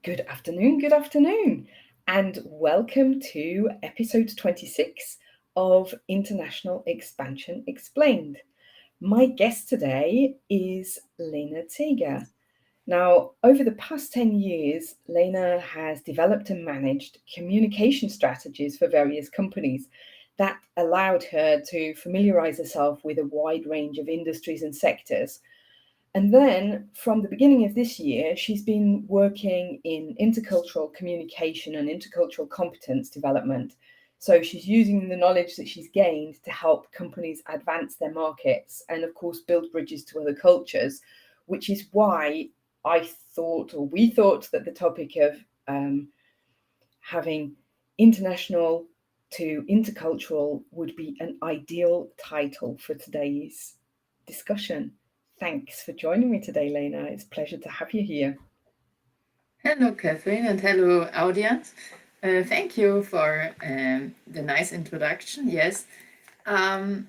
Good afternoon, and welcome to episode 26 of International Expansion Explained. My guest today is Lena Zeger. Now, over the past 10 years, Lena has developed and managed communication strategies for various companies that allowed her to familiarize herself with a wide range of industries and sectors. And then from the beginning of this year, she's been working in intercultural communication and intercultural competence development. So she's using the knowledge that she's gained to help companies advance their markets and, of course, build bridges to other cultures, which is why we thought that the topic of having international to intercultural would be an ideal title for today's discussion. Thanks for joining me today, Lena. It's a pleasure to have you here. Hello, Catherine, and hello, audience. Thank you for the nice introduction. Yes, I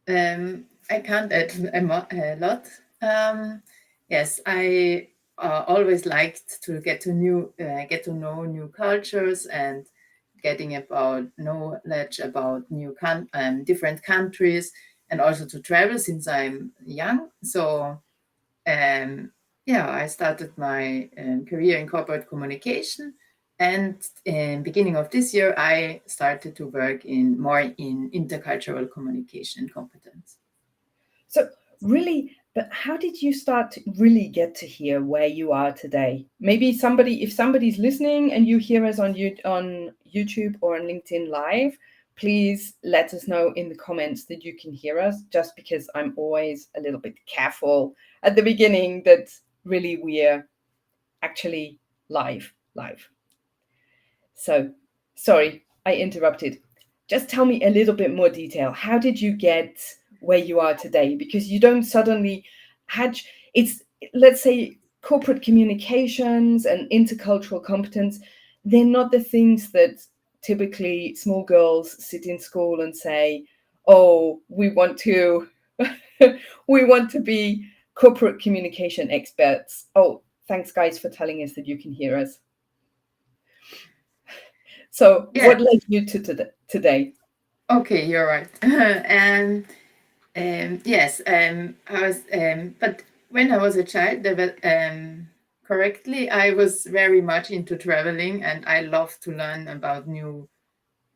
can't add a lot. Yes, I always liked to get to know new cultures and getting about knowledge about different countries, and also to travel since I'm young. So I started my career in corporate communication, and in beginning of this year, I started to work more in intercultural communication competence. So, really, but how did you start to really get to here where you are today? Maybe if somebody's listening and you hear us on YouTube or on LinkedIn Live, please let us know in the comments that you can hear us, just because I'm always a little bit careful at the beginning that really we're actually live. So, sorry, I interrupted. Just tell me a little bit more detail. How did you get where you are today? Because you don't suddenly it's, let's say, corporate communications and intercultural competence, they're not the things that typically small girls sit in school and say, oh, we want to we want to be corporate communication experts. Oh, thanks guys for telling us that you can hear us. So Yeah. what led you to today? Okay, you're right. Yes, I was. But when I was a child, correctly, I was very much into traveling, and I love to learn about new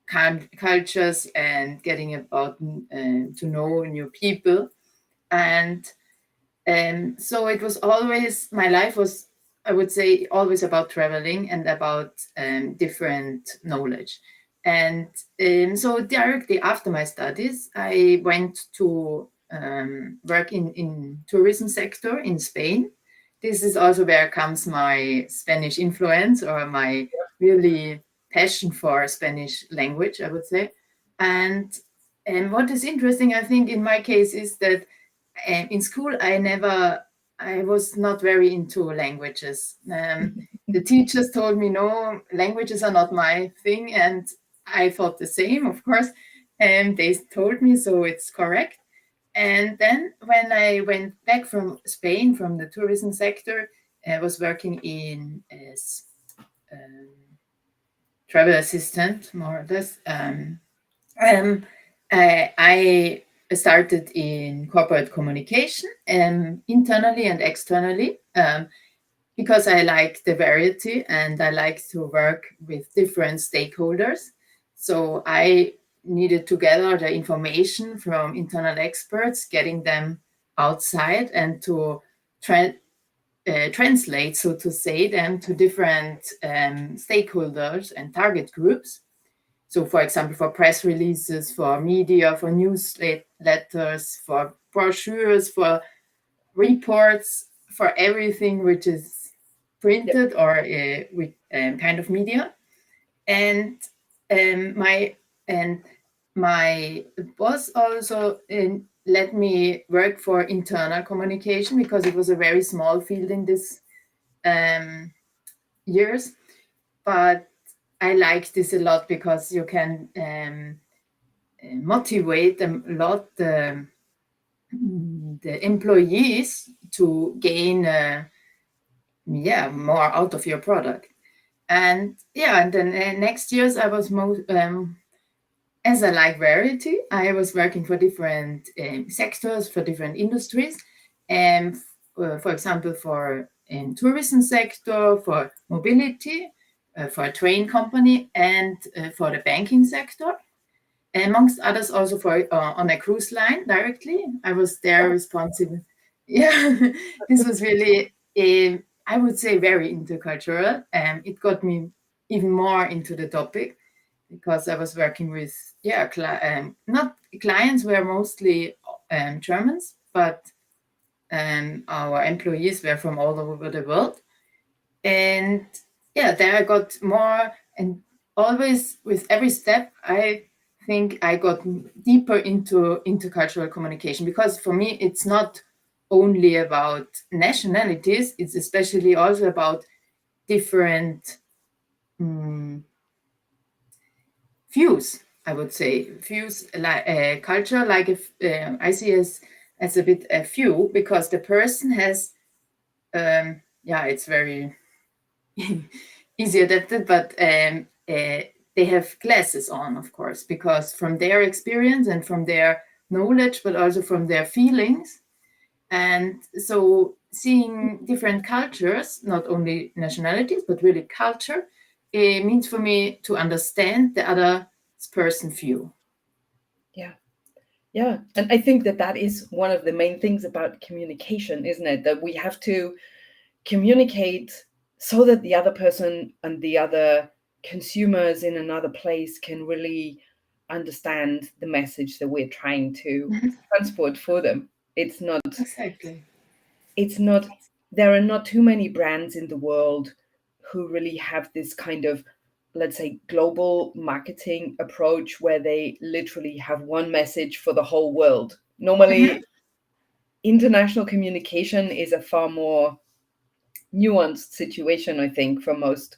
cultures and getting about to know new people. And so it was always, my life was, I would say, always about traveling and about different knowledge. And so directly after my studies, I went to work in tourism sector in Spain. This is also where comes my Spanish influence, or my really passion for Spanish language, I would say. And what is interesting, I think, in my case is that in school, I was not very into languages. The teachers told me, no, languages are not my thing. And I thought the same, of course. And they told me, so it's correct. And then when I went back from Spain, from the tourism sector, I was working as um, travel assistant, more or less. I started in corporate communication, internally and externally, because I like the variety and I like to work with different stakeholders. So I needed to gather the information from internal experts, getting them outside, and to translate, so to say, them to different stakeholders and target groups. So, for example, for press releases, for media, for newsletters, for brochures, for reports, for everything which is Yep. printed or with kind of media. And my and my boss also let me work for internal communication, because it was a very small field in this um, years. But I like this a lot, because you can motivate a lot the employees to gain more out of your product. And yeah, and then next years I was as I like variety, I was working for different sectors, for different industries, and for example, for tourism sector, for mobility, for a train company, and for the banking sector, amongst others, also for on a cruise line directly. I was there responsible. Yeah, this was really, I would say, very intercultural. It got me even more into the topic because I was working with, yeah, not clients were mostly Germans, but our employees were from all over the world. And yeah, there I got more, and always with every step, I think I got deeper into intercultural communication, because for me, it's not only about nationalities, it's especially also about different views, I would say, views like culture, like if I see as a bit a view, because the person has, yeah, it's very easy adapted, but they have glasses on, of course, because from their experience and from their knowledge, but also from their feelings. And so seeing different cultures, not only nationalities, but really culture, it means for me to understand the other person's view. Yeah. Yeah. And I think that that is one of the main things about communication, isn't it? That we have to communicate so that the other person and the other consumers in another place can really understand the message that we're trying to Mhm. transport for them. Exactly. It's not there are not too many brands in the world who really have this kind of, let's say, global marketing approach where they literally have one message for the whole world. Mhm. Normally international communication is a far more nuanced situation, I think, for most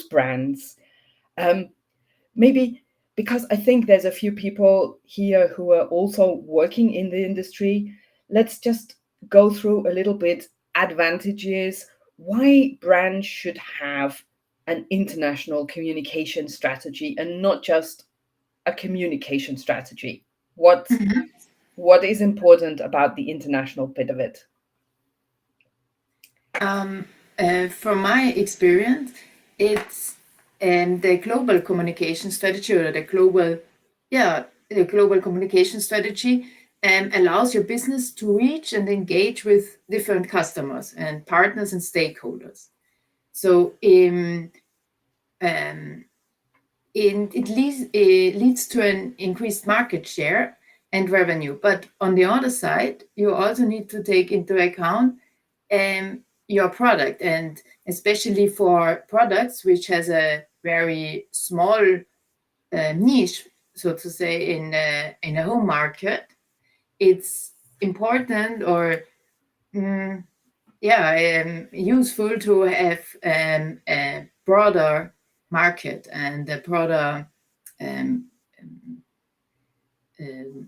brands. Um, Maybe because I think there's a few people here who are also working in the industry. Let's just go through a little bit advantages, why brands should have an international communication strategy and not just a communication strategy. Mhm. What is important about the international bit of it? Um, from my experience, it's the global communication strategy, or the global communication strategy allows your business to reach and engage with different customers and partners and stakeholders. So um, it leads to an increased market share and revenue. But on the other side, you also need to take into account your product, and especially for products which has a very small niche, so to say, in a home market, it's important, or mm, yeah, useful to have a broader market and a broader um, um,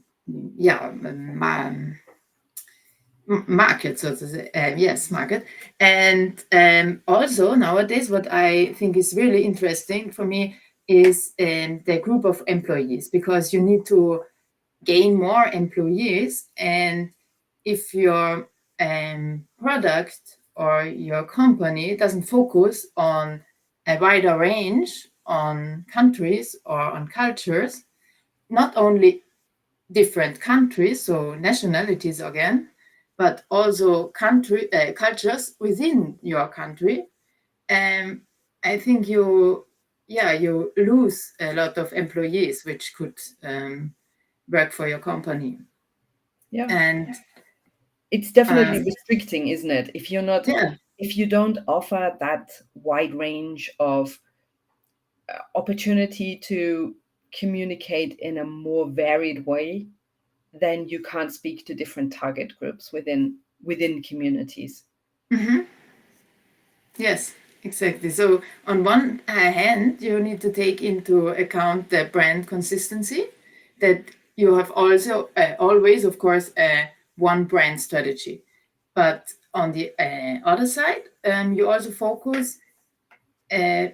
yeah, market, so to say. Yes, market. And also nowadays, what I think is really interesting for me is the group of employees, because you need to gain more employees. And if your product or your company doesn't focus on a wider range on countries or on cultures, not only different countries, so nationalities again, but also country cultures within your country, um, I think you lose a lot of employees which could work for your company. Yeah. And It's definitely um, restricting, isn't it? yeah. If you don't offer that wide range of opportunity to communicate in a more varied way, then you can't speak to different target groups within communities. Mhm. Yes, exactly. So on one hand, you need to take into account the brand consistency, that you have also always, of course, one brand strategy. But on the other side, you also focus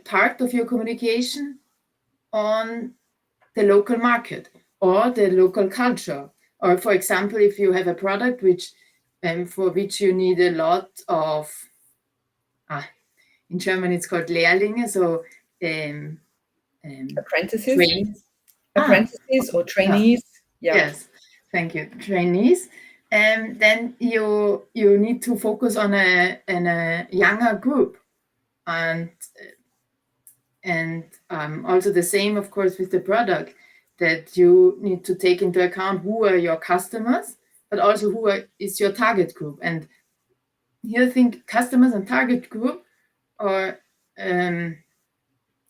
part of your communication on the local market or the local culture. Or for example, if you have a product which for which you need a lot of in German it's called Lehrlinge, so Apprentices, trains. apprentices or trainees. Yeah. Yes, thank you, trainees. Then you need to focus on a younger group, and also the same, of course, with the product, that you need to take into account who are your customers, but also is your target group. And here I think customers and target group are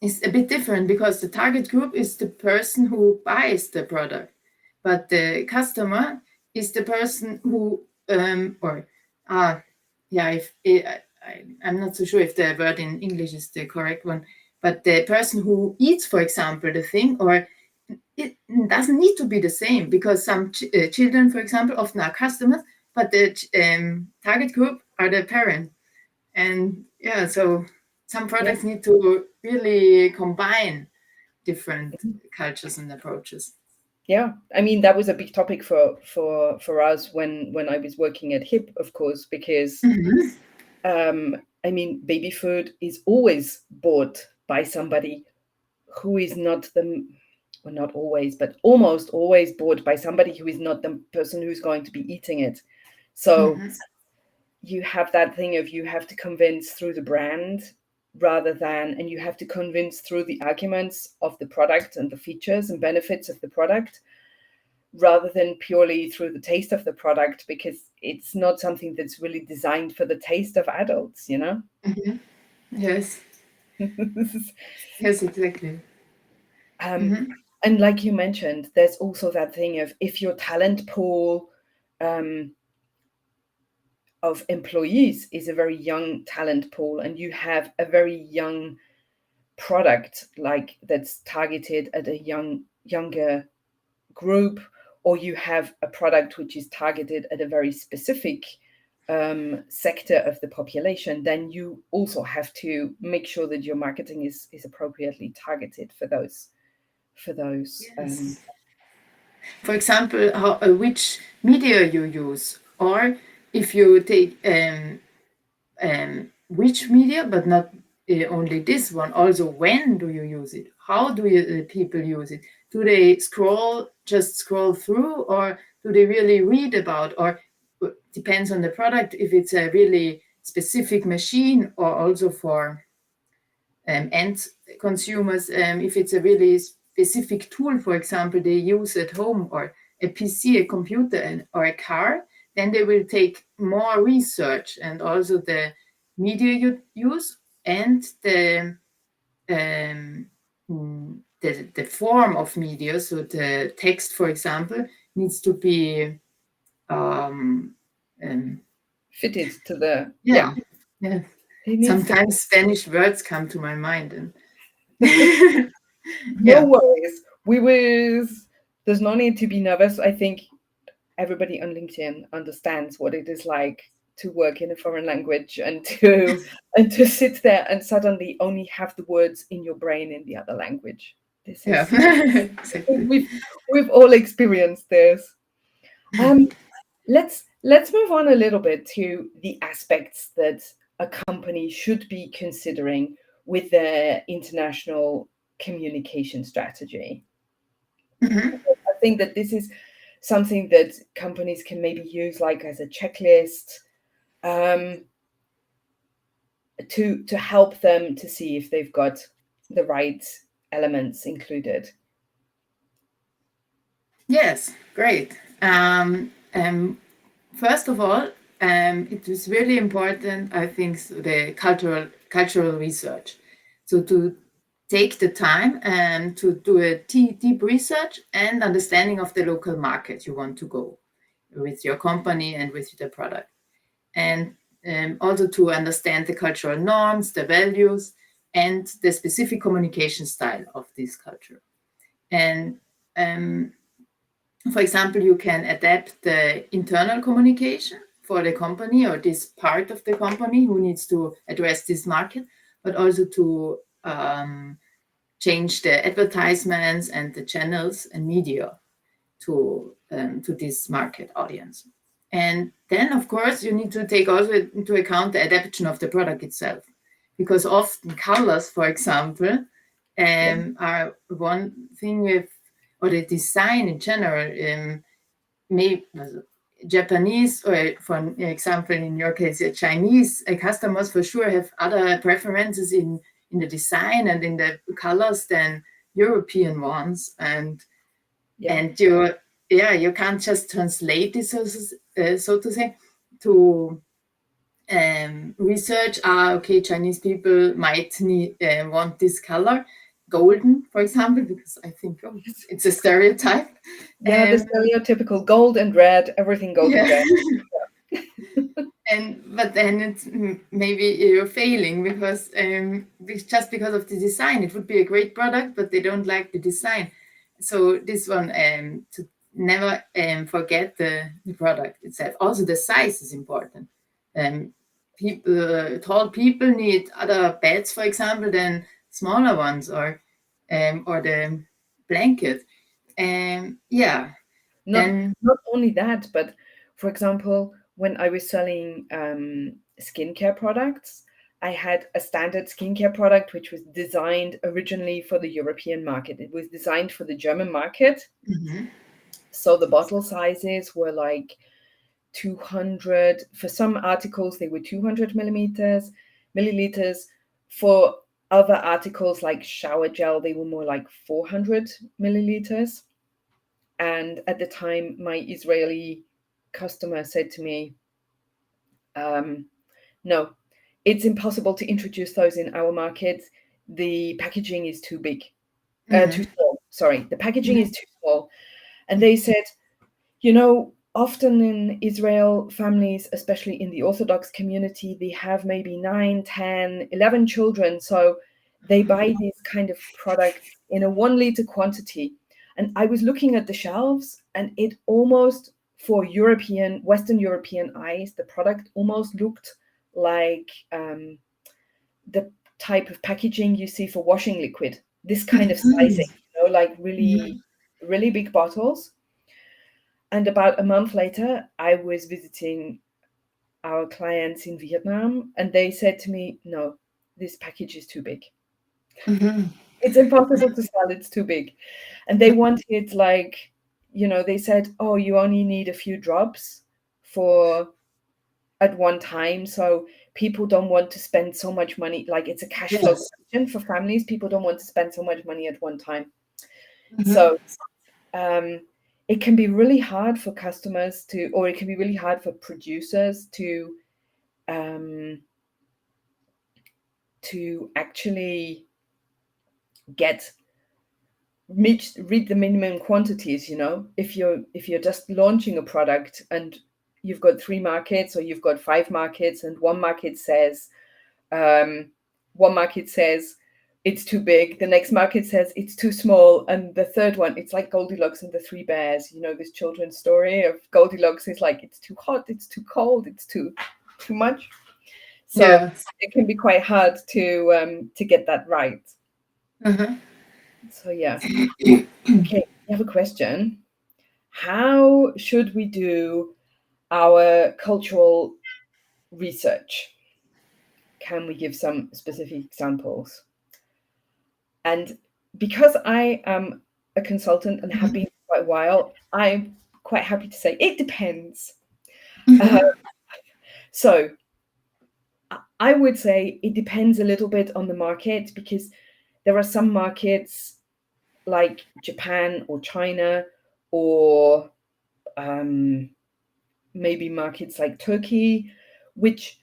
is a bit different, because the target group is the person who buys the product, but the customer is the person who I'm not so sure if the word in English is the correct one, but the person who eats, for example, the thing, or it doesn't need to be the same, because some children, for example, often are customers, but the target group are the parents. And yeah, so some products need to really combine different cultures and approaches. Yeah, I mean that was a big topic for us when I was working at HIP, of course, because I mean baby food is always bought by somebody who is not the, well, not always, but almost always bought by somebody who is not the person who's going to be eating it. So you have that thing of you have to convince through the brand rather than, and you have to convince through the arguments of the product and the features and benefits of the product, rather than purely through the taste of the product, because it's not something that's really designed for the taste of adults, you know? Yes. Yes, exactly. And like you mentioned, there's also that thing of if your talent pool of employees is a very young talent pool, and you have a very young product like that's targeted at a younger group, or you have a product which is targeted at a very specific sector of the population, then you also have to make sure that your marketing is appropriately targeted for those. Yes. For example, which media you use, or if you take which media, but not only this one, also when do you use it? How do people use it? Do they just scroll through, or do they really read about, or depends on the product, if it's a really specific machine, or also for end consumers, if it's a really specific tool, for example, they use at home, or a PC, a computer, or a car, then they will take more research, and also the media you use, and the form of media. So the text, for example, needs to be fitted to the yeah. Sometimes Spanish words come to my mind, and no worries. There's no need to be nervous. I think everybody on LinkedIn understands what it is like to work in a foreign language and to sit there and suddenly only have the words in your brain in the other language. This is exactly. we've all experienced this. Let's move on a little bit to the aspects that a company should be considering with their international communication strategy. I think that this is something that companies can maybe use like as a checklist to help them to see if they've got the right elements included. Yes, great. First of all, it is really important, I think, the cultural research. So to take the time and to do a deep research and understanding of the local market you want to go with your company and with the product. And also to understand the cultural norms, the values, and the specific communication style of this culture. And for example, you can adapt the internal communication for the company, or this part of the company who needs to address this market, but also to change the advertisements and the channels and media to this market audience. And then, of course, you need to take also into account the adaptation of the product itself, because often colors, for example, are one thing with, or the design in general, may Japanese, or for example, in your case, Chinese customers for sure have other preferences in the design and in the colors than European ones, and you can't just translate this, so to say, to research. Okay, Chinese people might need want this color, golden, for example, because I think it's a stereotype. Yeah, the stereotypical gold and red, everything gold and red. But then it's maybe you're failing because just because of the design, it would be a great product, but they don't like the design. So this one, to never forget the product itself. Also, the size is important. Tall people need other beds, for example, than smaller ones, or the blanket. Not only that, but for example, when I was selling skincare products, I had a standard skincare product which was designed originally for the European market. It was designed for the German market. So the bottle sizes were like 200. For some articles, they were 200 milliliters. For other articles like shower gel, they were more like 400 milliliters. And at the time, my Israeli customer said to me, no, it's impossible to introduce those in our market. The packaging is too big, too small. Sorry, the packaging is too small. And they said, often in Israel, families, especially in the Orthodox community, they have maybe 9, 10, 11 children. So they buy these kind of products in a 1 liter quantity. And I was looking at the shelves, and it almost, for Western European eyes, the product almost looked like the type of packaging you see for washing liquid. This kind of sizing, like really, really big bottles. And about a month later, I was visiting our clients in Vietnam, and they said to me, no, this package is too big. It's impossible to sell, it's too big. And they wanted they said, oh, you only need a few drops at one time. So people don't want to spend so much money. Like, it's a cash flow question for families. People don't want to spend so much money at one time. So it can be really hard for customers or it can be really hard for producers to actually read the minimum quantities. If you're just launching a product and you've got 3 markets or you've got 5 markets, and one market says it's too big, the next market says it's too small, and the third one, it's like Goldilocks and the 3 bears. This children's story of Goldilocks is like, it's too hot, it's too cold, it's too much. So it can be quite hard to get that right. So yeah. Okay, I have a question. How should we do our cultural research? Can we give some specific examples? And because I am a consultant and have been for quite a while, I'm quite happy to say it depends. So I would say it depends a little bit on the market, because there are some markets like Japan or China, or maybe markets like Turkey, which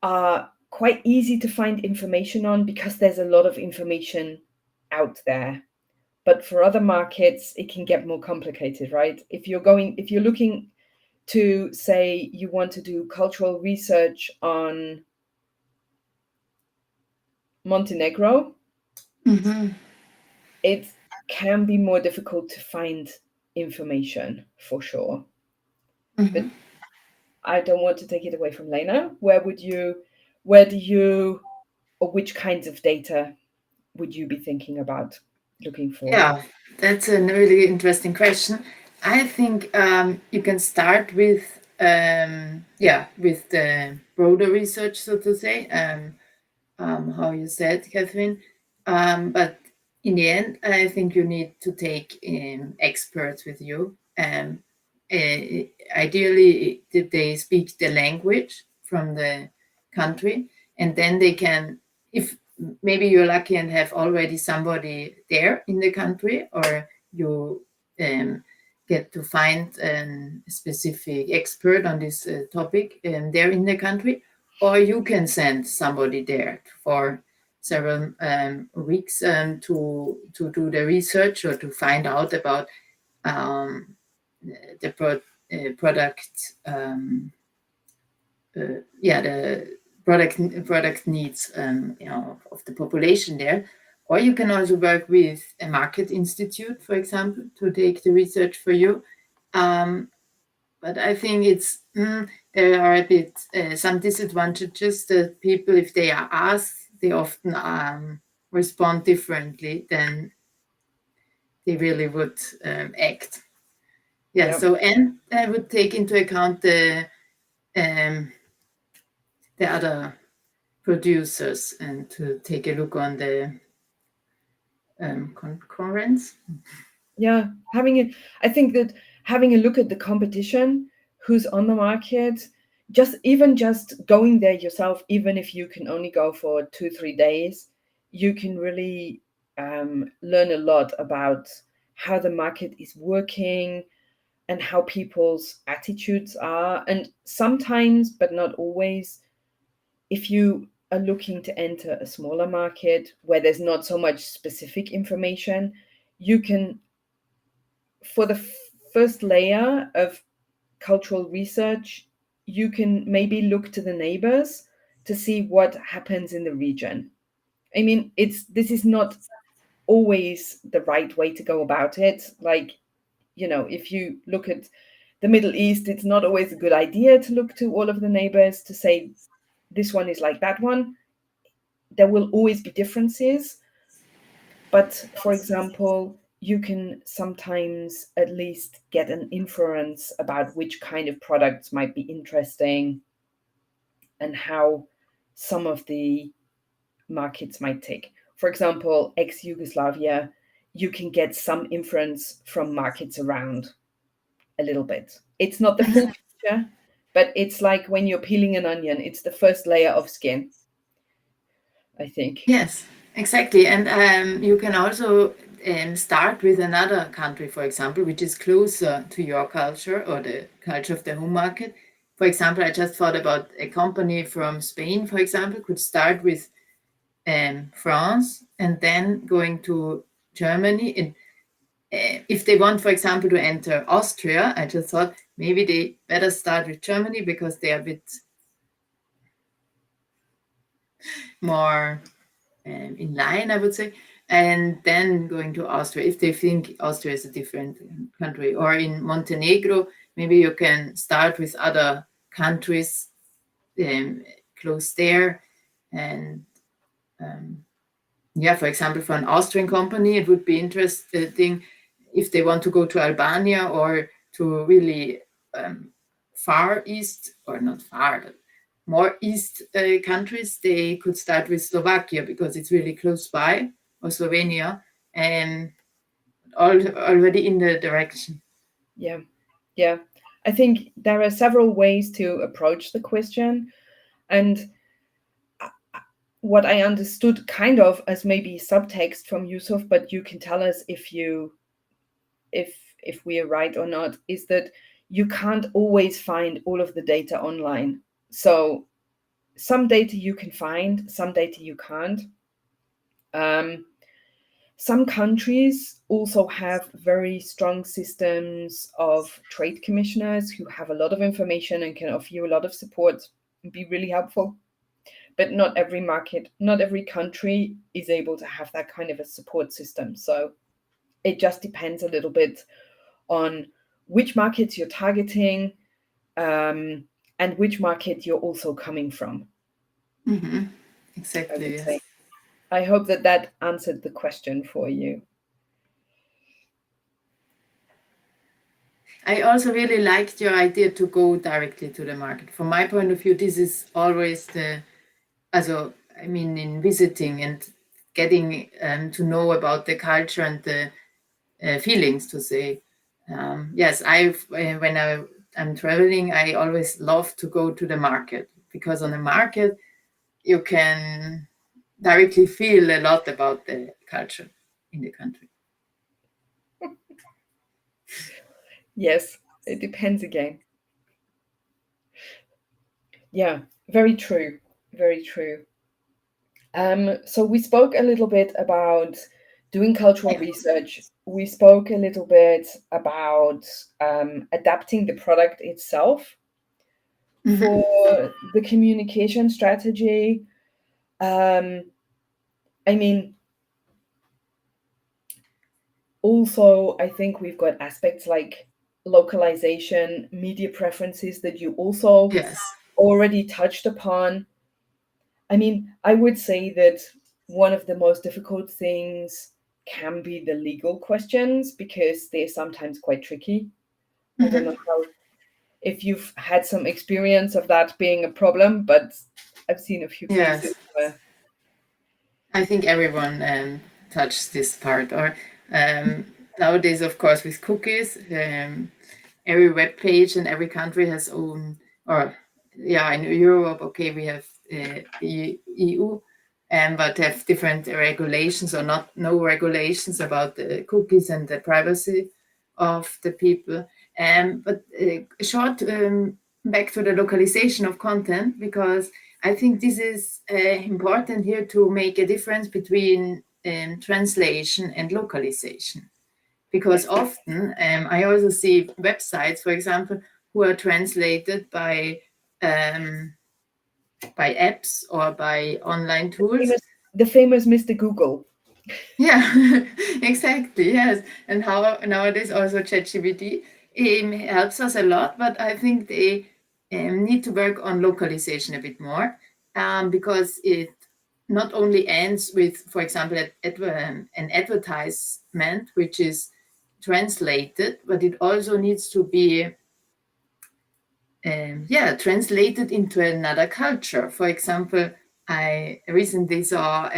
are quite easy to find information on because there's a lot of information out there. But for other markets, it can get more complicated, right? If you're looking to, say, you want to do cultural research on Montenegro, it can be more difficult to find information for sure. But I don't want to take it away from Lena. Where do you or which kinds of data would you be thinking about looking for? Yeah, that's a really interesting question. I think you can start with with the broader research, so to say, how you said, Catherine. But in the end, I think you need to take experts with you. Uh, Ideally, they speak the language from the country, and then they can, if maybe you're lucky and have already somebody there in the country, or you um, get to find a specific expert on this topic there in the country, or you can send somebody there for several weeks to do the research or to find out about um, the product the product needs of the population there. Or you can also work with a market institute, for example, to take the research for you. But I think there are a bit some disadvantages that people, if they are asked, they often respond differently than they really would act. Yeah. Yeah. So, and I would take into account um, the other producers and to take a look on the concurrence. Yeah, I think that having a look at the competition, who's on the market, just going there yourself, even if you can only go for 2, 3 days, you can really learn a lot about how the market is working and how people's attitudes are. And sometimes, but not always, if you are looking to enter a smaller market where there's not so much specific information, you can, for the first layer of cultural research, you can maybe look to the neighbors to see what happens in the region. I mean, this is not always the right way to go about it. Like, if you look at the Middle East, it's not always a good idea to look to all of the neighbors to say this one is like that one. There will always be differences. But for example, you can sometimes at least get an inference about which kind of products might be interesting and how some of the markets might tick. For example, ex Yugoslavia, you can get some inference from markets around a little bit. It's not the full picture, but it's like when you're peeling an onion, it's the first layer of skin, I think. Yes, exactly. And you can also start with another country, for example, which is closer to your culture or the culture of the home market. For example, I just thought about a company from Spain, for example, could start with France and then going to Germany. And if they want, for example, to enter Austria, I just thought maybe they better start with Germany because they are a bit more in line, I would say, and then going to Austria if they think Austria is a different country. Or in Montenegro, maybe you can start with other countries close there. And for example, for an Austrian company, it would be interesting if they want to go to Albania or to really far east, or not far, but more east countries. They could start with Slovakia because it's really close by, or Slovenia, and already in the direction. Yeah. Yeah. I think there are several ways to approach the question. And what I understood kind of as maybe subtext from Yusuf, but you can tell us if we are right or not, is that you can't always find all of the data online. So some data you can find, some data you can't. Um, some countries also have very strong systems of trade commissioners who have a lot of information and can offer you a lot of support and be really helpful. But not every market, not every country is able to have that kind of a support system. So it just depends a little bit on which markets you're targeting, and which market you're also coming from. Mm-hmm. I exactly, would yes. say. I hope that that answered the question for you. I also really liked your idea to go directly to the market. From my point of view, this is always the, also, I mean, in visiting and getting to know about the culture and the feelings to say. Yes, when I'm traveling, I always love to go to the market, because on the market you can directly feel a lot about the culture in the country. Yes, it depends again. Yeah, very true. Very true. So we spoke a little bit about doing cultural research. We spoke a little bit about adapting the product itself Mhm. for the communication strategy. Um, I mean, also, I think we've got aspects like localization, media preferences that you also Yes. already touched upon. I mean, I would say that one of the most difficult things can be the legal questions because they're sometimes quite tricky. I don't Mhm. know how if you've had some experience of that being a problem, but I've seen a few cases Yes. where I think everyone touched this part. Or nowadays, of course, with cookies, every web page in every country has own. Or yeah, in Europe, okay, we have the EU, but have different regulations or not no regulations about the cookies and the privacy of the people. But short back to the localization of content, because I think this is important here to make a difference between translation and localization. Because yes, often I also see websites, for example, who are translated um, by apps or by online tools. the famous Mr. Google. Yeah, exactly. Yes, and how nowadays also ChatGPT helps us a lot, but I think they need to work on localization a bit more, because it not only ends with, for example, an advertisement which is translated, but it also needs to be translated into another culture. For example, I recently saw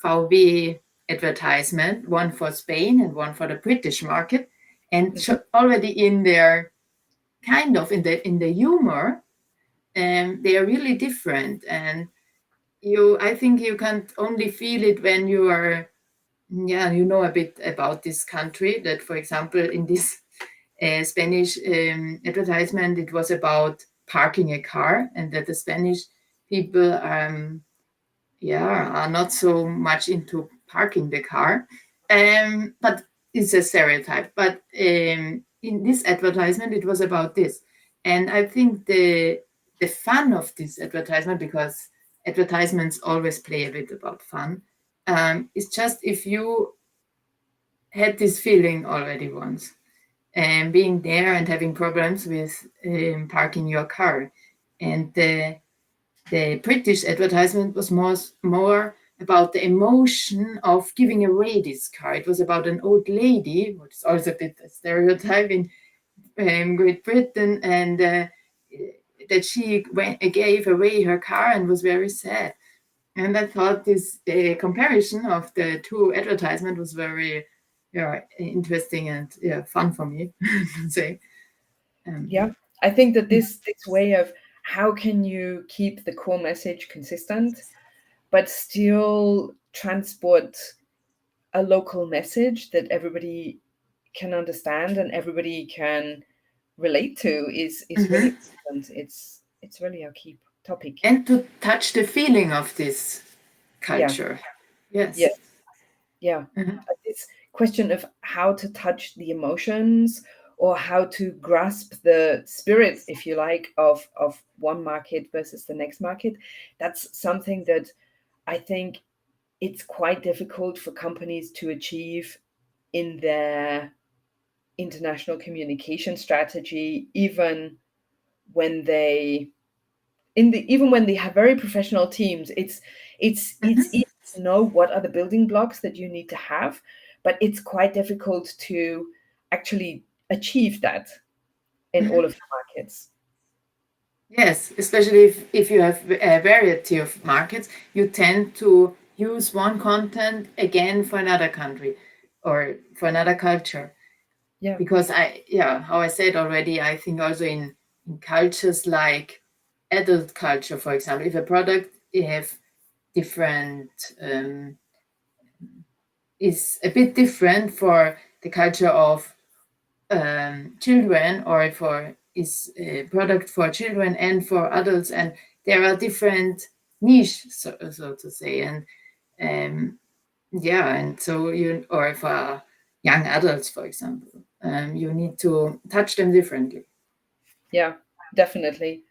VW advertisement, one for Spain and one for the British market, and Mhm. already in their kind of in the humor, they are really different. And I think you can only feel it when you are, yeah, you know a bit about this country. That, for example, in this Spanish advertisement, it was about parking a car, and that the Spanish people are not so much into parking the car, but it's a stereotype. But in this advertisement, it was about this, and I think the fun of this advertisement, because advertisements always play a bit about fun, is just if you had this feeling already once, and being there and having problems with parking your car, and the British advertisement was more about the emotion of giving away this car. It was about an old lady, which is also a bit a stereotype in Great Britain, and that she gave away her car and was very sad. And I thought this comparison of the two advertisement was very, interesting and fun for me to say. Yeah, I think that this way of how can you keep the core message consistent, but still transport a local message that everybody can understand and everybody can relate to is really Mhm. important. It's really a key topic. And to touch the feeling of this Yeah, culture. yeah, Yes. yeah. Mhm. This question of how to touch the emotions or how to grasp the spirit, if you like, of one market versus the next market, that's something that I think it's quite difficult for companies to achieve in their international communication strategy, even when they in the even when they have very professional teams, it's Mhm. easy to know what are the building blocks that you need to have, but it's quite difficult to actually achieve that in all Mhm. of the markets. Yes, especially if you have a variety of markets, you tend to use one content again for another country or for another culture. Yeah, Because how I said already, I think also in cultures like adult culture, for example, if a product have different is a bit different for the culture of children, or for is a product for children and for adults, and there are different niche, so to say, and um, yeah, and so you, or for young adults, for example, you need to touch them differently. yeah, definitely.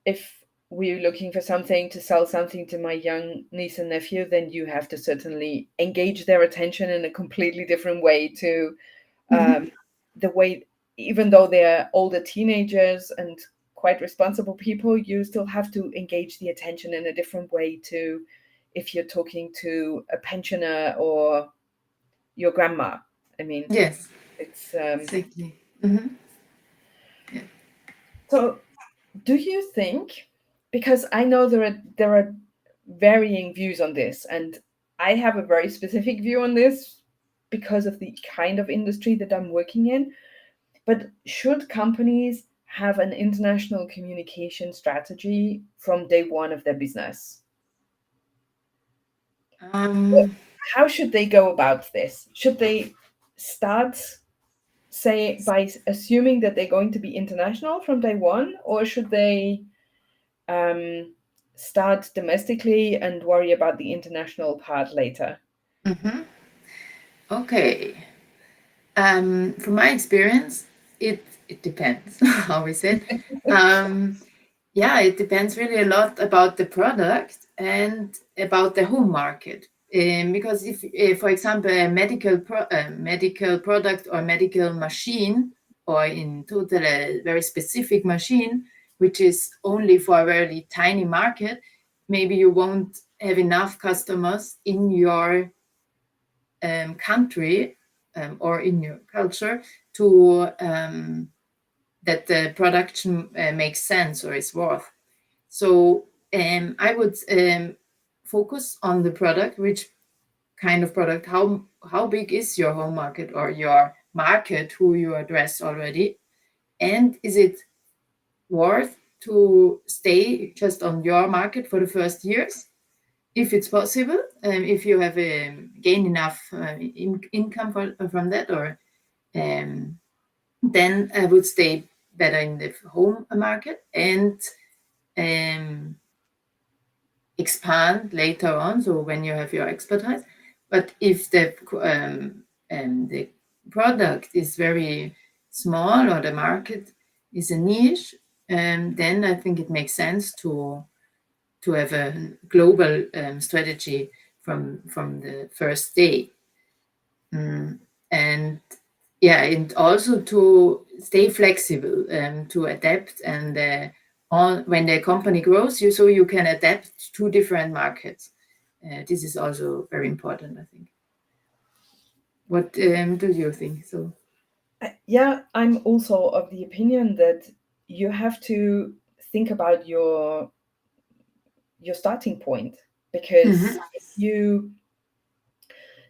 If we're looking for something to sell something to my young niece and nephew, then you have to certainly engage their attention in a completely different way to Mhm. the way, even though they're older teenagers and quite responsible people, you still have to engage the attention in a different way to if you're talking to a pensioner or your grandma. I mean, Yes, it's exactly. Hmm. Yeah. so. Do you think, because I know there are varying views on this, and I have a very specific view on this because of the kind of industry that I'm working in, but should companies have an international communication strategy from day one of their business? Um, How should they go about this? Should they start, say, by assuming that they're going to be international from day one, or should they um, start domestically and worry about the international part later? mhm. Okay. From my experience, it depends. How we said. Um, yeah, it depends really a lot about the product and about the home market. Because if, for example, a medical product or medical machine, or in total a very specific machine, which is only for a very tiny market, maybe you won't have enough customers in your country, or in your culture, to that the production makes sense or is worth. So I would focus on the product, which kind of product, how big is your home market or your market who you address already, and is it worth to stay just on your market for the first years, if it's possible, if you have gained enough income from that, or um, then I would stay better in the home market and um, expand later on. So when you have your expertise, but if the product is very small, or the market is a niche, then I think it makes sense to have a global strategy from the first day. And yeah, and also to stay flexible, to adapt, and on when the company grows, you can adapt to different markets. This is also very important, I think. What do you think? So. Yeah, I'm also of the opinion that you have to think about your starting point, because Hmm. if you,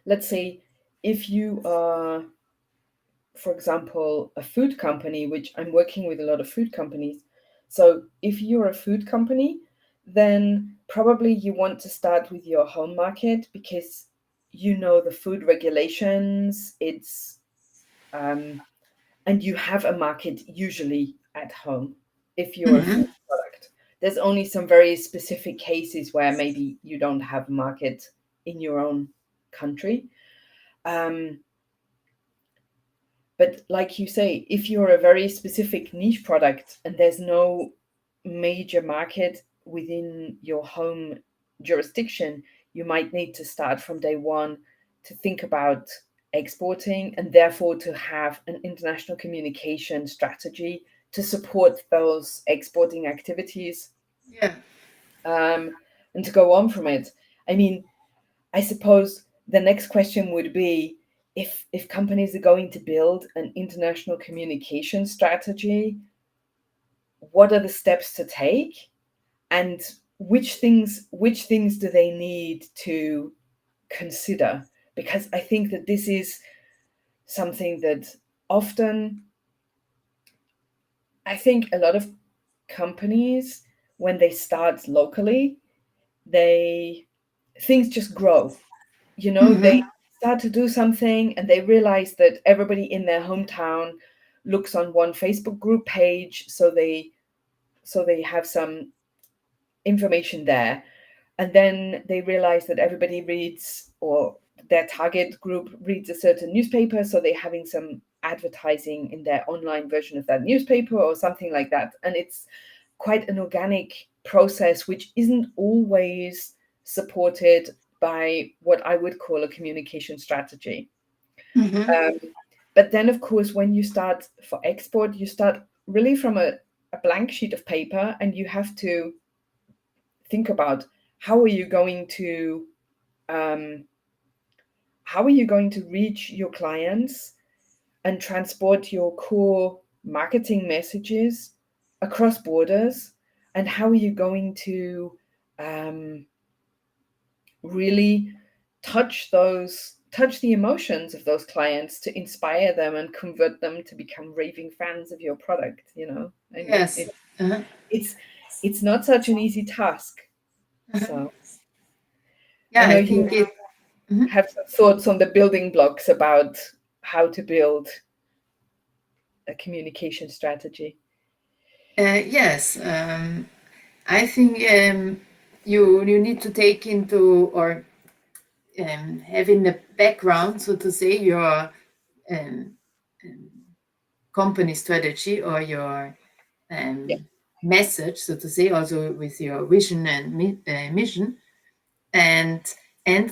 let's say, if you are, for example, a food company, which I'm working with a lot of food companies. So if you're a food company, then probably you want to start with your home market because you know the food regulations. Um, and you have a market usually at home if you're a food Hmm. product. There's only some very specific cases where maybe you don't have a market in your own country. Um, But like you say, if you're a very specific niche product and there's no major market within your home jurisdiction, you might need to start from day one to think about exporting and therefore to have an international communication strategy to support those exporting activities, Yeah. and to go on from it. I mean, I suppose the next question would be, if companies are going to build an international communication strategy, what are the steps to take, and which things do they need to consider? Because I think that this is something that often, I think a lot of companies, when they start locally, they things just grow. They Mm-hmm. start to do something and they realize that everybody in their hometown looks on one Facebook group page, so they have some information there. And then they realize that everybody reads, or their target group reads, a certain newspaper, so they're having some advertising in their online version of that newspaper or something like that. And it's quite an organic process, which isn't always supported by what I would call a communication strategy. Mm-hmm. Um, but then, of course, when you start for export, you start really from a blank sheet of paper, and you have to think about how are you going to um, how are you going to reach your clients and transport your core marketing messages across borders, and how are you going to um, really touch the emotions of those clients to inspire them and convert them to become raving fans of your product. I mean, Yes. Uh-huh. it's not such an easy task. Uh-huh. So Yeah, I know I you think it. Mhm. have some thoughts on the building blocks about how to build a communication strategy. Yes, I think you need to take into, or have in the background, so to say, your um, um, company strategy or your Yeah. message, so to say, also with your vision and mission, and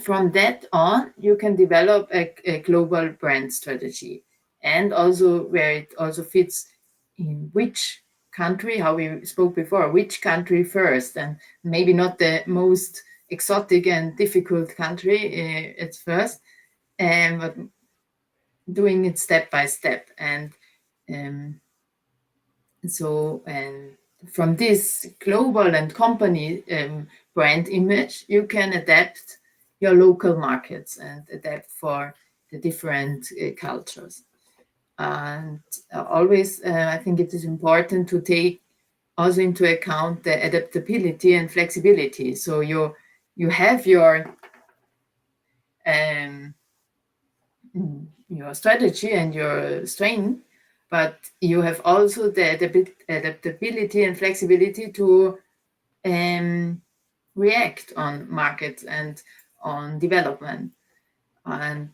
from that on, you can develop a global brand strategy, and also where it also fits in which country, how we spoke before, which country first, and maybe not the most exotic and difficult country at first, but doing it step by step. And um, and from this global and company brand image, you can adapt your local markets and adapt for the different cultures. And always, I think it is important to take also into account the adaptability and flexibility. So you have um, your strategy and your strength, but you have also the adaptability and flexibility to um, react on markets and on development. And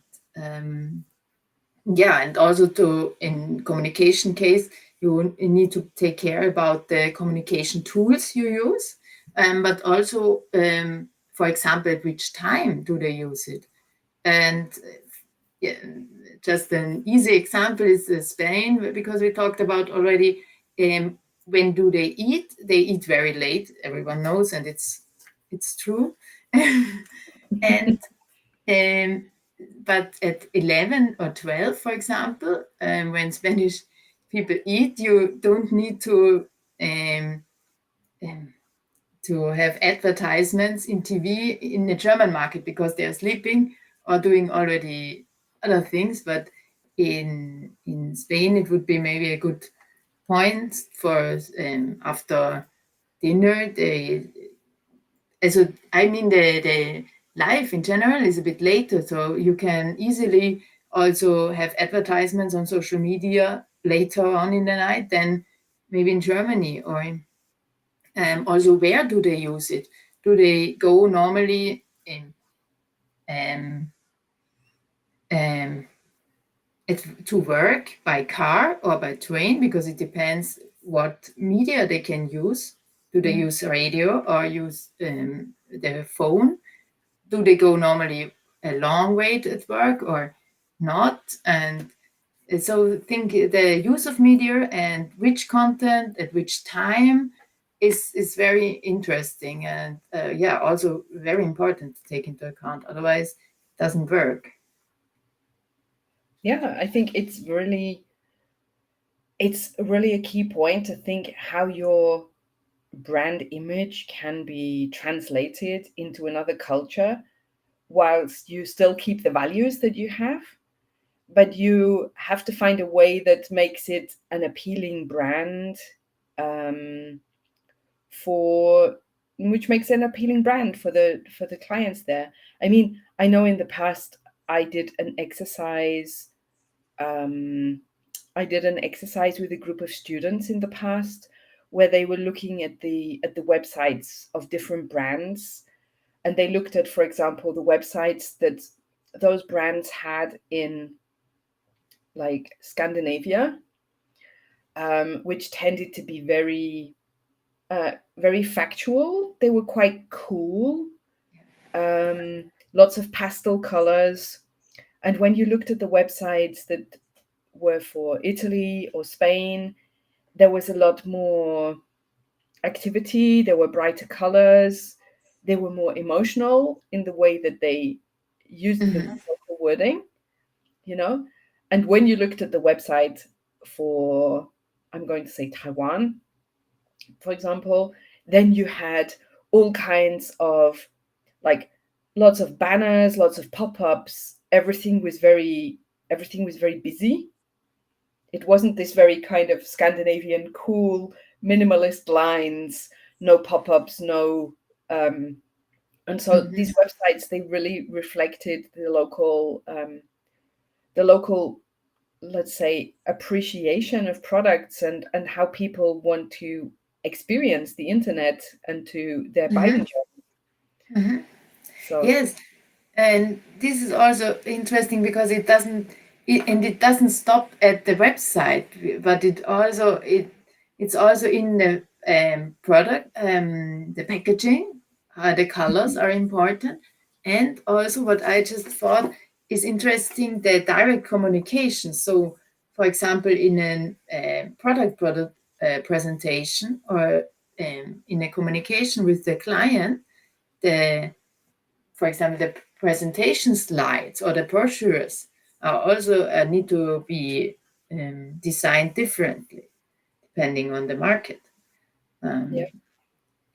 yeah, and also to, in communication case, you need to take care about the communication tools you use, but also, for example, at which time do they use it? And yeah, just an easy example is Spain, because we talked about already. When do they eat? They eat very late. Everyone knows, and it's true. And um, but at 11 or 12, for example, when Spanish people eat, you don't need um, um, to have advertisements in TV in the German market, because they're sleeping or doing already other things. But in Spain, it would be maybe a good point for after dinner. I mean, the life in general is a bit later, so you can easily also have advertisements on social media later on in the night than maybe in Germany. Or also, where do they use it? Do they go normally in um, um, to work by car or by train? Because it depends what media they can use. Do they use radio or use their phone? Do they go normally a long way at work or not? And So think the use of media and which content at which time is very interesting, and also very important to take into account. Otherwise, it doesn't work. Yeah, I think it's really a key point to think how your brand image can be translated into another culture whilst you still keep the values that you have, but you have to find a way that makes it an appealing brand, um, for which makes an appealing brand for the clients there. I mean, I know in the past I did an exercise. Um, I did an exercise with a group of students in the past where they were looking at the websites of different brands, and they looked at, for example, the websites that those brands had in like Scandinavia, which tended to be very factual. They were quite cool, lots of pastel colors. And when you looked at the websites that were for Italy or Spain, there was a lot more activity, there were brighter colors, they were more emotional in the way that they used the Hmm. local wording, you know. And when you looked at the website for, I'm going to say Taiwan, for example, then you had all kinds of, like, lots of banners, lots of pop-ups. Everything was very busy. It wasn't this very kind of Scandinavian cool minimalist lines, no pop-ups, no and so these Hmm. websites, they really reflected the local, let's say, appreciation of products and how people want to experience the internet and to their buying Hmm. journey. Hmm. So Yes, and this is also interesting because it doesn't stop at the website, but it's also in the product, the packaging. The colors are important, and also what I just thought is interesting, the direct communication. So, for example, in a product presentation, or in a communication with the client, the for example, the presentation slides or the brochures are also need to be designed differently depending on the market. yeah, Um,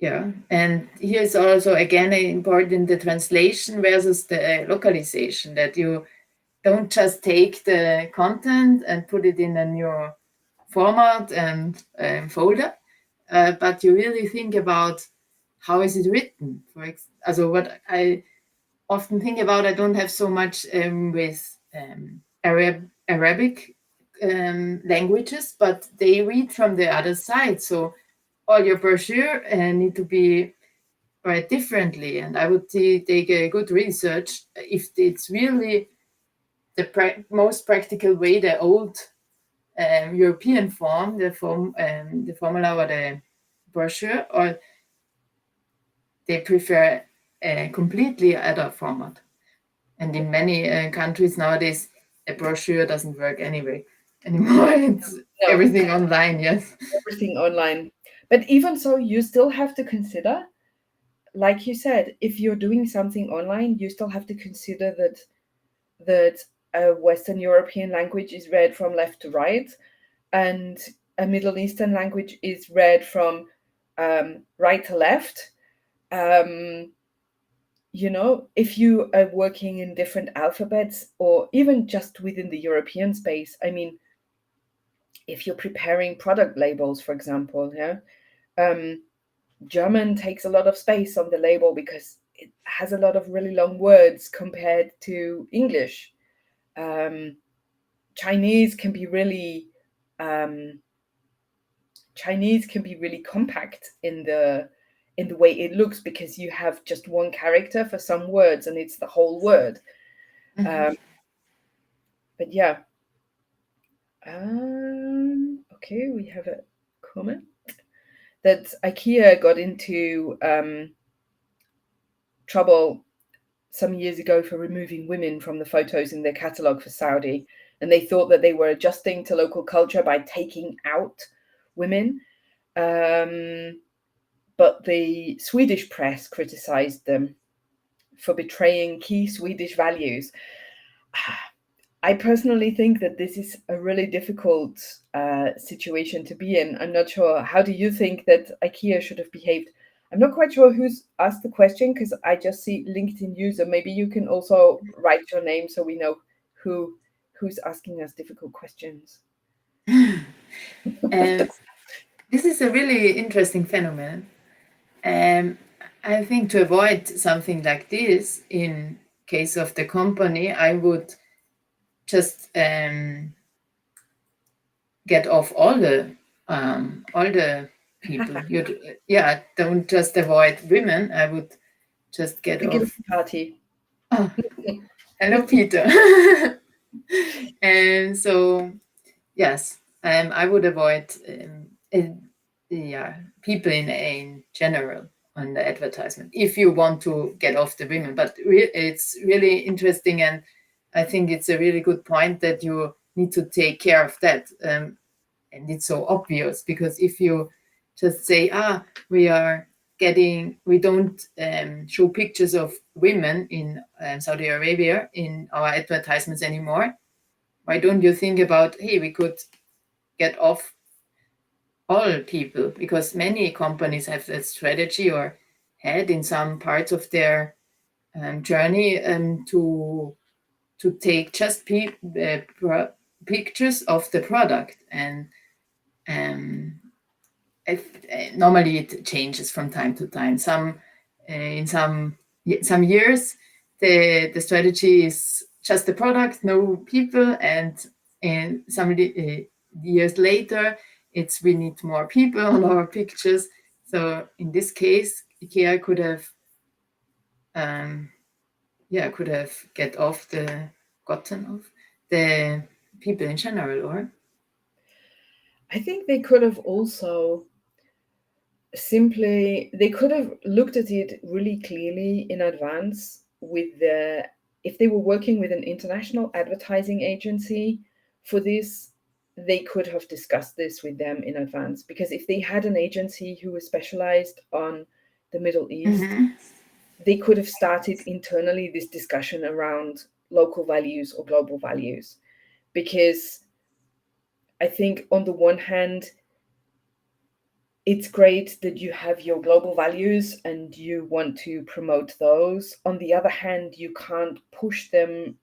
yeah, and here's also again important the translation versus the localization, that you don't just take the content and put it in a new format and folder, but you really think about how is it written. Also what I often think about, I don't have so much with Arabic languages, but they read from the other side. So all your brochure need to be read differently. And I would take a good research if it's really the most practical way, the old European form, the formula or the brochure, or they prefer a completely other format. And in many countries nowadays, a brochure doesn't work anyway anymore. It's no, everything online. Yes. everything online. But even so, you still have to consider, like you said, if you're doing something online, you still have to consider that a Western European language is read from left to right, and a Middle Eastern language is read from right to left. Um, if you are working in different alphabets or even just within the European space, I mean, if you're preparing product labels, for example, yeah, um, German takes a lot of space on the label because it has a lot of really long words compared to English. Um, Chinese can be really um, Chinese can be really compact in the way it looks because you have just one character for some words and it's the whole word. Mhm. Um, but yeah, okay, we have a comment that IKEA got into trouble some years ago for removing women from the photos in their catalogue for Saudi. and they thought that they were adjusting to local culture by taking out women. But the Swedish press criticized them for betraying key Swedish values. I personally think that this is a really difficult situation to be in. I'm not sure. How do you think that IKEA should have behaved? I'm not quite sure who's asked the question because I just see LinkedIn user. Maybe you can also write your name so we know who's asking us difficult questions. This is a really interesting phenomenon. I think to avoid something like this, in case of the company, I would just get off all the people. Don't just avoid women. I would just get The off. guilty party. Oh, hello, Peter. And so, yes, I would avoid people in general on the advertisement if you want to get off the women. But it's really interesting, and I think it's a really good point that you need to take care of that. And it's so obvious, because if you just say, we don't show pictures of women in Saudi Arabia in our advertisements anymore, why don't you think about, hey, we could get off all people? Because many companies have that strategy, or had in some parts of their journey, to take just pictures of the product. And normally it changes from time to time. In some years, the strategy is just the product, no people, and some years later, it's we need more people on our pictures. So in this case, IKEA could have gotten off the people in general, or I think they could have also they could have looked at it really clearly in advance with if they were working with an international advertising agency for this, they could have discussed this with them in advance, because if they had an agency who was specialized on the Middle East, they could have started internally this discussion around local values or global values. Because I think on the one hand, it's great that you have your global values and you want to promote those. On the other hand, you can't push them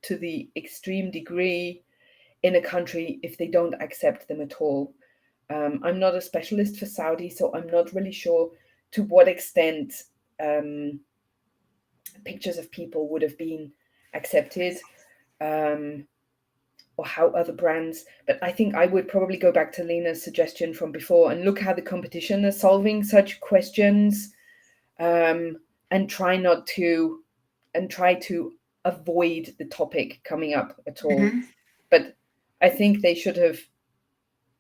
to the extreme degree in a country if they don't accept them at all. I'm not a specialist for Saudi, so I'm not really sure to what extent pictures of people would have been accepted. Or how other brands, but I think I would probably go back to Lena's suggestion from before and look how the competition is solving such questions, and try to avoid the topic coming up at all. But I think they should have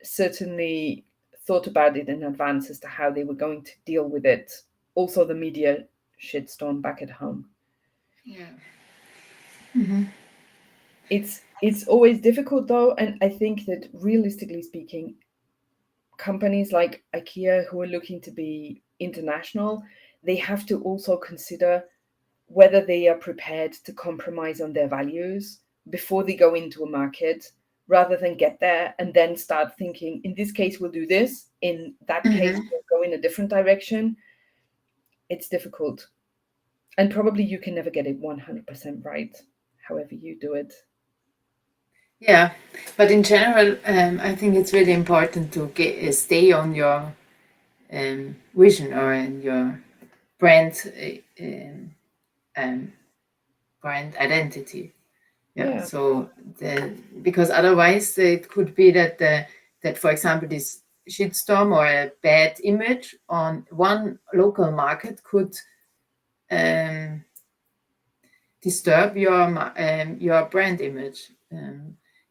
certainly thought about it in advance as to how they were going to deal with it. Also, the media shitstorm back at home. yeah. It's always difficult though, and I think that realistically speaking, companies like IKEA who are looking to be international, they have to also consider whether they are prepared to compromise on their values before they go into a market, rather than get there and then start thinking, in this case we'll do this, in that case we'll go in a different direction. It's difficult, and probably you can never get it 100% right, however you do it. Yeah, but in general, I think it's really important to stay on your vision, or in your brand brand identity. Yeah. So because otherwise it could be that for example, this shitstorm or a bad image on one local market could disturb your brand image.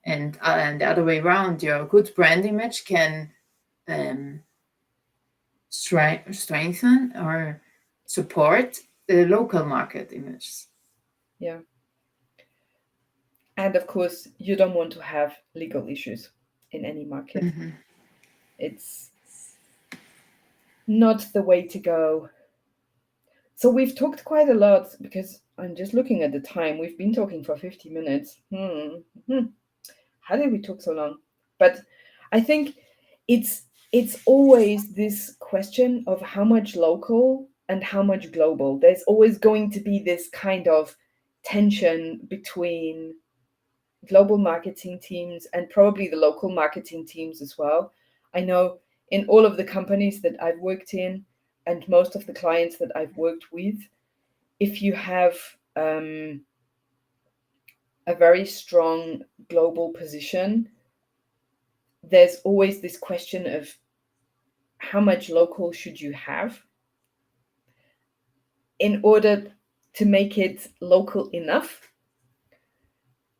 And the other way around, your good brand image can strengthen or support the local market images. Yeah. And of course, you don't want to have legal issues in any market. Mm-hmm. It's not the way to go. So we've talked quite a lot because I'm just looking at the time. We've been talking for 50 minutes. How did we talk so long? But I think it's it's always this question of how much local and how much global. There's always going to be this kind of tension between global marketing teams and probably the local marketing teams as well. I know in all of the companies that I've worked in and most of the clients that I've worked with, if you have um, a very strong global position, there's always this question of how much local should you have in order to make it local enough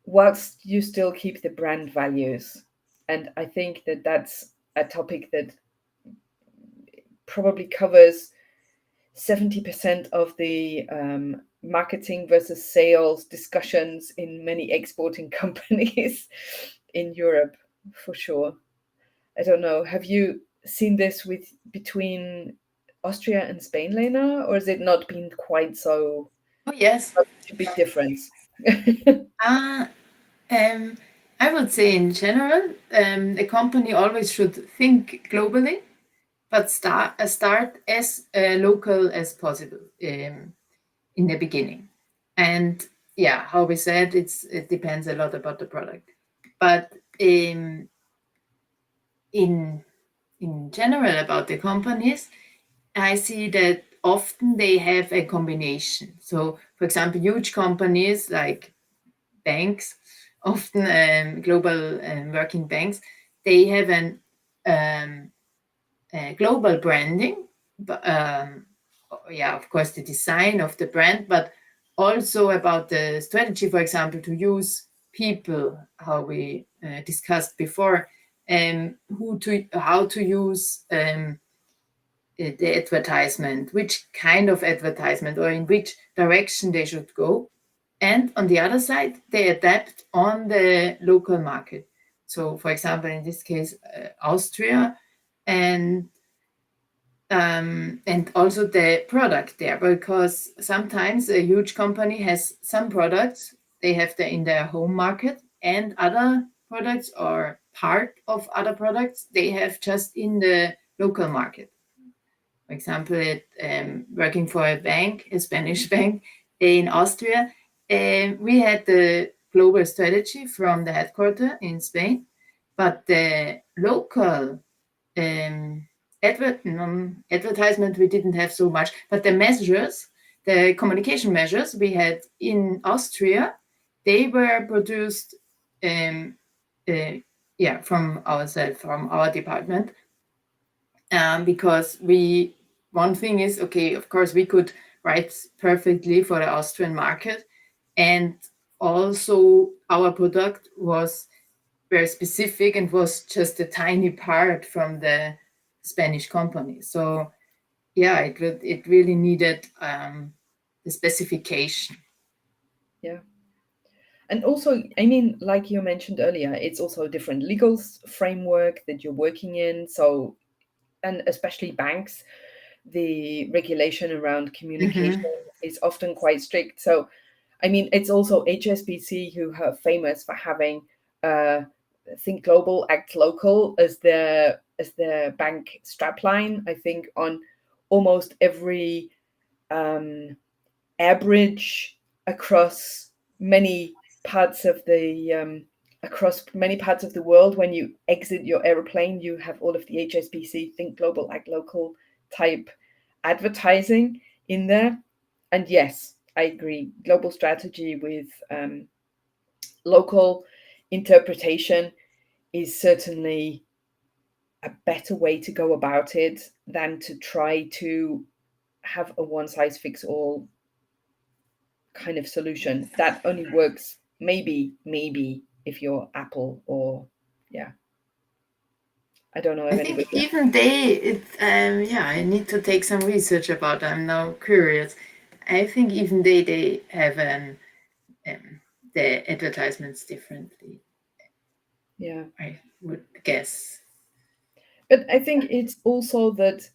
whilst you still keep the brand values. And I think that that's a topic that probably covers 70% of the marketing versus sales discussions in many exporting companies in Europe, for sure. I don't know. Have you seen this with between Austria and Spain, Lena, or has it not been quite so Oh, yes. a big difference? Uh, um, I would say in general, a company always should think globally, but start as local as possible in the beginning. And yeah, how we said, it depends a lot about the product. But in general about the companies, I see that often they have a combination. So, for example, huge companies like banks, often global working banks, they have an global branding, but yeah, of course, the design of the brand, but also about the strategy, for example, to use people, how we discussed before, how to use the advertisement, which kind of advertisement or in which direction they should go. And on the other side, they adapt on the local market. So, for example, in this case, Austria, and also the product there, because sometimes a huge company has some products they have there in their home market, and other products or part of other products they have just in the local market. For example, working for a bank, a Spanish bank in Austria, we had the global strategy from the headquarters in Spain, but the local advertisement we didn't have so much. But the measures, the communication measures we had in Austria, they were produced, from ourselves, from our department, because one thing is, okay, of course we could write perfectly for the Austrian market, and also our product was very specific and was just a tiny part from the Spanish company. So yeah, it really needed the specification. Yeah. And also, I mean, like you mentioned earlier, it's also a different legal framework that you're working in. So, and especially banks, the regulation around communication Mm-hmm. is often quite strict. So, I mean, it's also HSBC who are famous for having think global, act local as their bank strapline. I think on almost every air bridge across many parts of the world. When you exit your aeroplane, you have all of the HSBC think global, act local type advertising in there. And yes, I agree. Global strategy with local interpretation is certainly a better way to go about it than to try to have a one size fits all kind of solution. That only works maybe if you're Apple or yeah. I don't know I if think anybody. even I need to take some research about. I'm now curious. I think even they have the advertisements differently. Yeah. I would guess. But I think it's also that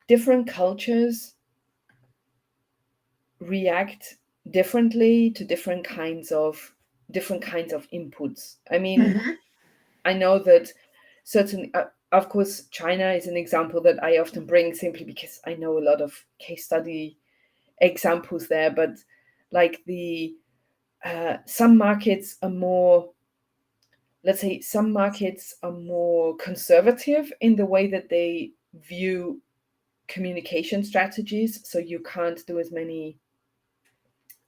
different cultures react differently to different kinds of inputs. I mean, Mm-hmm. I know that certain, of course, China is an example that I often bring simply because I know a lot of case study examples there. But like some markets are more, let's say, some markets are more conservative in the way that they view communication strategies. So you can't do as many,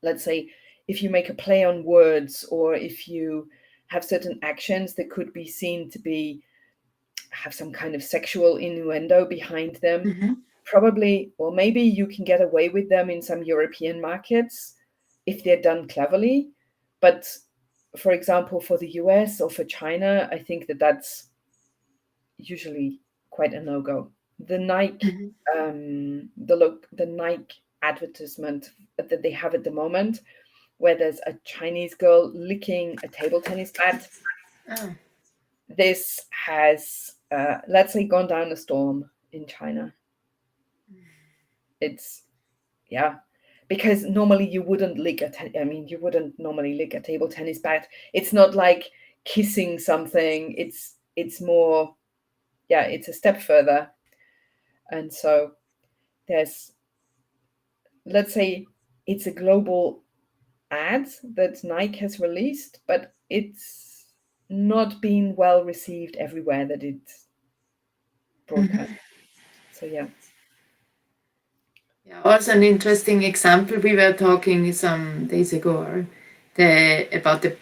let's say, if you make a play on words or if you have certain actions that could be seen to be have some kind of sexual innuendo behind them, Mm-hmm. probably, or maybe you can get away with them in some European markets if they're done cleverly. But for example, for the US or for China, I think that that's usually quite a no-go. The Nike, Mm-hmm. the Nike advertisement that they have at the moment, where there's a Chinese girl licking a table tennis bat. Oh. This has, let's say, gone down a storm in China. It's, yeah, because normally you wouldn't I mean, you wouldn't normally lick a table tennis bat. It's not like kissing something. It's more, yeah, it's a step further. And so there's, let's say, it's a global ad that Nike has released, but it's not been well received everywhere that it's broadcast. Mm-hmm. So yeah. Yeah, also an interesting example. We were talking some days ago about the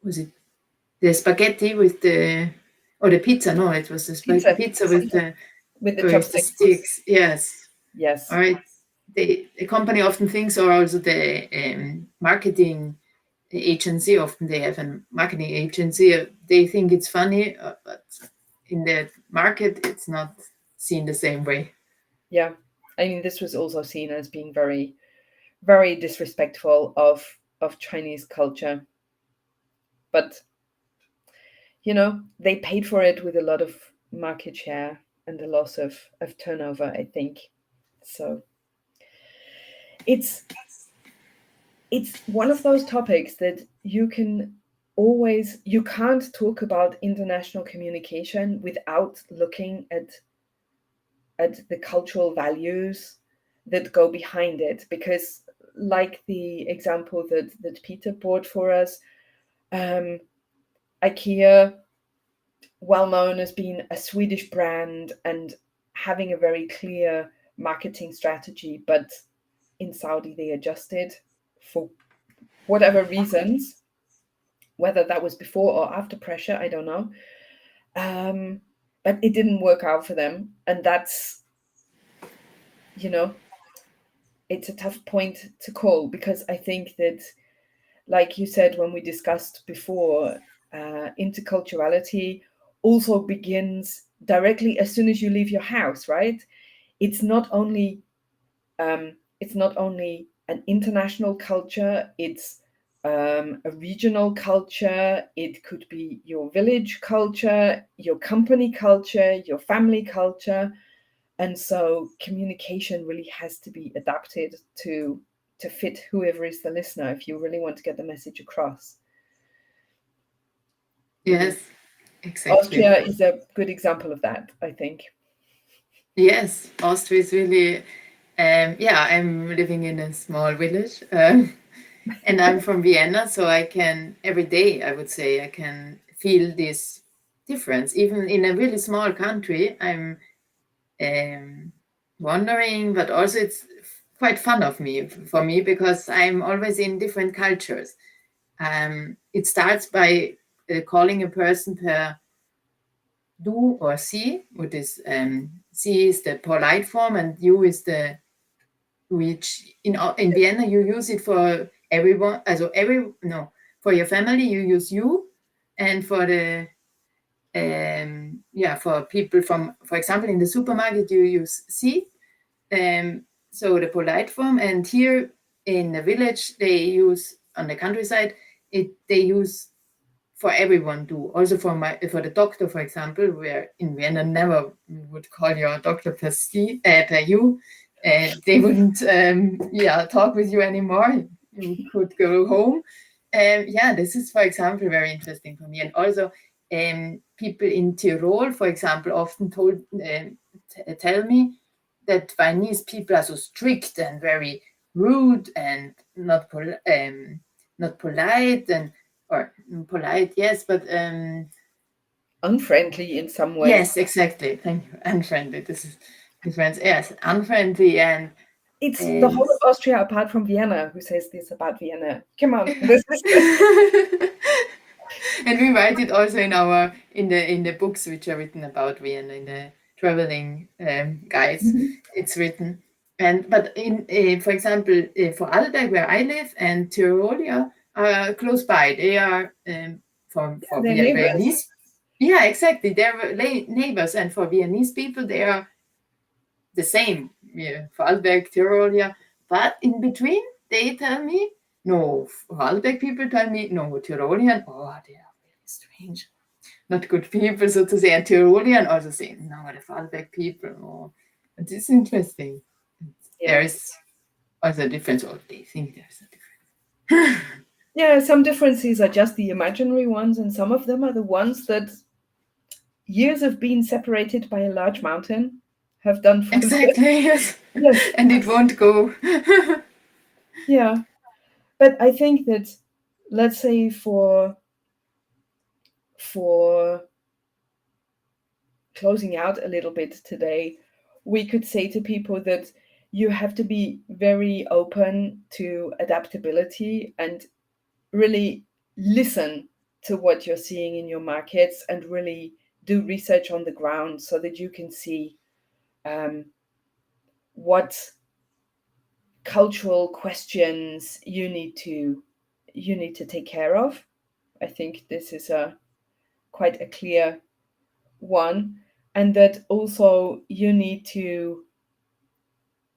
was it the spaghetti with the or the pizza? No, it was the Pizza, pizza with with the the chopsticks. sticks. Yes. All Yes. right. The company often thinks, or also the marketing agency, often they have a marketing agency. They think it's funny, but in the market, it's not seen the same way. Yeah. I mean, this was also seen as being very, very disrespectful of Chinese culture. But they paid for it with a lot of market share and a loss of turnover, I think. So it's it's one of those topics that you can't talk about international communication without looking at the cultural values that go behind it, because like the example that Peter brought for us, um, IKEA, well known as being a Swedish brand and having a very clear marketing strategy, but in Saudi they adjusted for whatever reasons, whether that was before or after pressure, I don't know. But it didn't work out for them, and that's, you know it's a tough point to call, because I think that, like you said when we discussed before, interculturality also begins directly as soon as you leave your house, right? It's not only an international culture, it's a regional culture. It could be your village culture, your company culture, your family culture. And so communication really has to be adapted to fit whoever is the listener, if you really want to get the message across. Yes, exactly. Austria is a good example of that, I think. Yes, Austria is really, yeah, I'm living in a small village and I'm from Vienna, so I can, every day, I would say, I can feel this difference. Even in a really small country, I'm um, wondering, but also it's quite fun for me because I'm always in different cultures. It starts by calling a person per du or sie, which is sie is the polite form and you is the which in Vienna you use it for everyone. Also for your family you use you, and for the for people from, for example, in the supermarket you use sie. So the polite form, and here in the village they use on the countryside, they use for everyone do. Also for the doctor, for example, where in Vienna never would call your doctor per you. They wouldn't talk with you anymore. You could go home. This is, for example, very interesting for me. And also people in Tyrol, for example, often tell me that Viennese people are so strict and very rude and not polite and or polite, yes, but unfriendly in some ways. yes, exactly. Thank you. Unfriendly. This is difference. Yes, unfriendly and it's the whole of Austria, apart from Vienna, who says this about Vienna. Come on, this is. And we write it also in the books which are written about Vienna, in the traveling guides. It's written. But for example, for Alberg, where I live, and Tyrolia are close by. They are for Viennese. Yeah, exactly. They're neighbors, and for Viennese people, they are the same. Yeah, for Alberg, Tyrolia. But in between, they tell me, no, Vorarlberg people tell me, no, Tyrolean, oh, they are really strange. Not good people, so to say. And Tyrolean also say, no, the Vorarlberg people, oh. It is interesting. Yeah. There is also a difference, or they think there's a difference. Yeah, some differences are just the imaginary ones, and some of them are the ones that years of being separated by a large mountain have done for exactly, yes. Yes. And it won't go. Yeah. But I think that, let's say for closing out a little bit today, we could say to people that you have to be very open to adaptability and really listen to what you're seeing in your markets and really do research on the ground so that you can see what cultural questions you need to take care of. I think this is quite a clear one, and that also you need to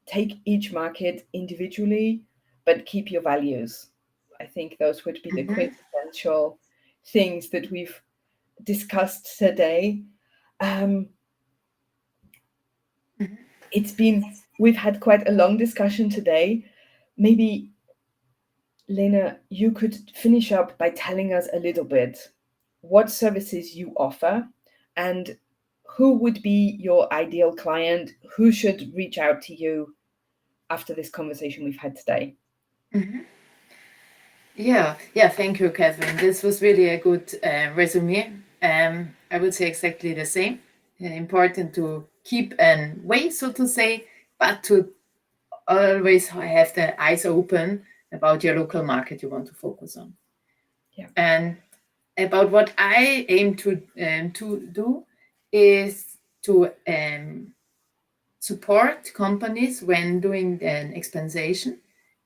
take each market individually but keep your values. I think those would be the quintessential things that we've discussed today. We've had quite a long discussion today. Maybe, Lena, you could finish up by telling us a little bit what services you offer and who would be your ideal client, who should reach out to you after this conversation we've had today. Yeah, thank you, Catherine. This was really a good resume. I would say exactly the same. Important to keep an way, so to say, but to always have the eyes open about your local market you want to focus on. Yeah. And about what I aim to do is to support companies when doing an expansion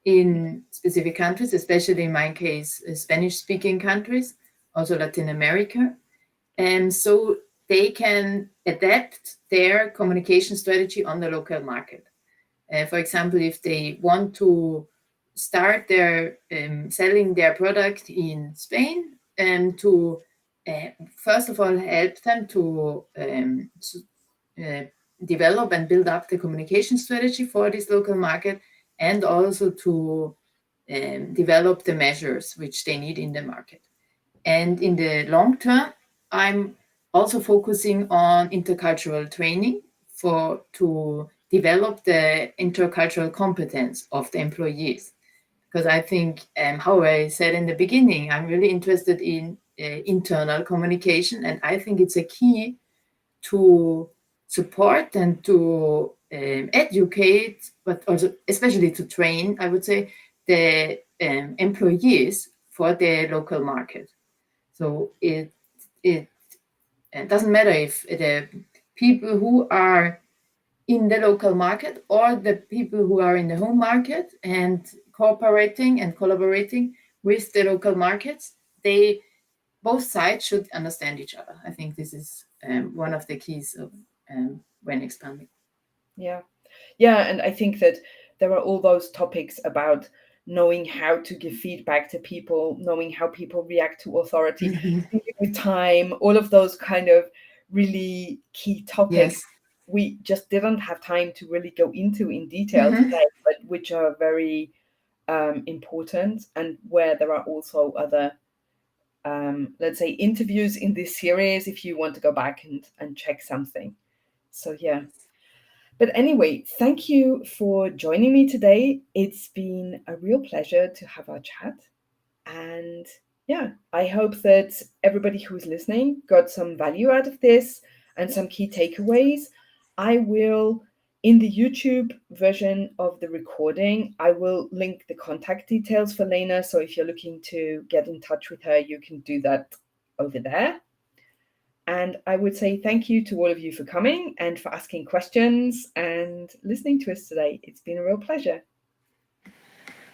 in specific countries, especially in my case, Spanish-speaking countries, also Latin America. And so they can adapt their communication strategy on the local market. For example, if they want to start their selling their product in Spain, and to first of all help them to develop and build up the communication strategy for this local market, and also to develop the measures which they need in the market. And in the long term, I'm also focusing on intercultural training to develop the intercultural competence of the employees. Because I think, how I said in the beginning, I'm really interested in internal communication, and I think it's a key to support and to educate, but also especially to train, I would say, the employees for the local market. So it doesn't matter if the people who are in the local market or the people who are in the home market and cooperating and collaborating with the local markets, both sides should understand each other. I think this is one of the keys of when expanding. Yeah, and I think that there are all those topics about knowing how to give feedback to people, knowing how people react to authority, thinking with time, all of those kind of really key topics Yes. we just didn't have time to really go into in detail Mm-hmm. today, but which are very important, and where there are also other, let's say, interviews in this series if you want to go back and check something. So, yeah. But anyway, thank you for joining me today. It's been a real pleasure to have our chat. And yeah, I hope that everybody who's listening got some value out of this and some key takeaways. I will, in the YouTube version of the recording, I will link the contact details for Lena. So if you're looking to get in touch with her, you can do that over there. And I would say thank you to all of you for coming and for asking questions and listening to us today. It's been a real pleasure.